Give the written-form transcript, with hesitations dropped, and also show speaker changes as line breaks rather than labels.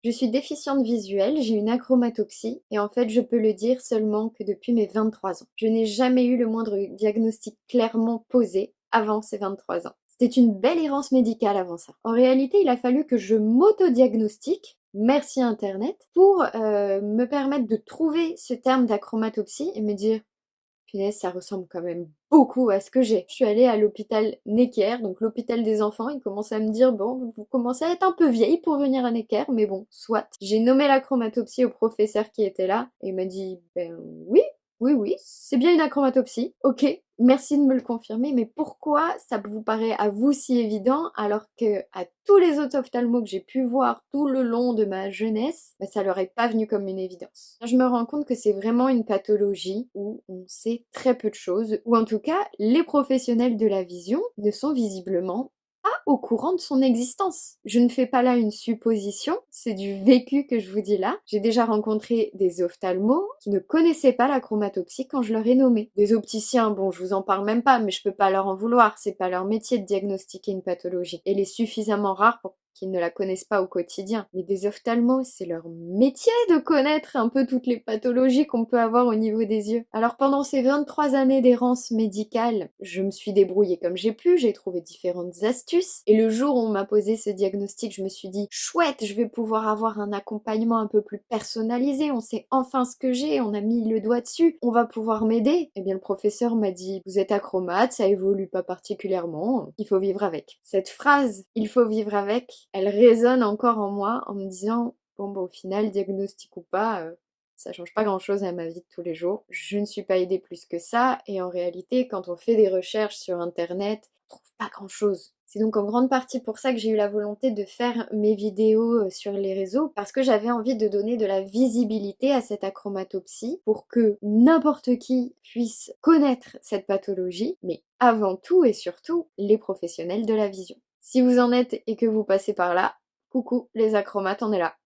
Je suis déficiente visuelle, j'ai une achromatopsie et en fait je peux le dire seulement que depuis mes 23 ans. Je n'ai jamais eu le moindre diagnostic clairement posé avant ces 23 ans. C'était une belle errance médicale avant ça. En réalité, il a fallu que je m'auto-diagnostique, merci Internet, pour me permettre de trouver ce terme d'achromatopsie et me dire punaise, ça ressemble quand même beaucoup à ce que j'ai. Je suis allée à l'hôpital Necker, donc l'hôpital des enfants. Ils commençaient à me dire, bon, vous commencez à être un peu vieille pour venir à Necker, mais bon, soit. J'ai nommé la chromatopsie au professeur qui était là, et il m'a dit, ben oui, oui, oui, c'est bien une achromatopsie. Ok, merci de me le confirmer, mais pourquoi ça vous paraît à vous si évident alors que à tous les autres ophtalmos que j'ai pu voir tout le long de ma jeunesse, ben, ça leur est pas venu comme une évidence. Je me rends compte que c'est vraiment une pathologie où on sait très peu de choses, ou en tout cas, les professionnels de la vision ne sont visiblement pas au courant de son existence. Je ne fais pas là une supposition, c'est du vécu que je vous dis là. J'ai déjà rencontré des ophtalmos qui ne connaissaient pas la chromatopsie quand je leur ai nommé. Des opticiens, bon, je vous en parle même pas, mais je peux pas leur en vouloir, c'est pas leur métier de diagnostiquer une pathologie. Elle est suffisamment rare pour qu'ils ne la connaissent pas au quotidien. Mais des ophtalmos, c'est leur métier de connaître un peu toutes les pathologies qu'on peut avoir au niveau des yeux. Alors pendant ces 23 années d'errance médicale, je me suis débrouillée comme j'ai pu, j'ai trouvé différentes astuces, et le jour où on m'a posé ce diagnostic, je me suis dit, chouette, je vais pouvoir avoir un accompagnement un peu plus personnalisé, on sait enfin ce que j'ai, on a mis le doigt dessus, on va pouvoir m'aider. Eh bien le professeur m'a dit, vous êtes acromate, ça évolue pas particulièrement, il faut vivre avec. Cette phrase, il faut vivre avec, elle résonne encore en moi en me disant, bon bah au final, diagnostic ou pas, ça change pas grand-chose à ma vie de tous les jours. Je ne suis pas aidée plus que ça, et en réalité, quand on fait des recherches sur Internet, on trouve pas grand-chose. C'est donc en grande partie pour ça que j'ai eu la volonté de faire mes vidéos sur les réseaux, parce que j'avais envie de donner de la visibilité à cette achromatopsie pour que n'importe qui puisse connaître cette pathologie, mais avant tout et surtout les professionnels de la vision. Si vous en êtes et que vous passez par là, coucou les achromates, on est là.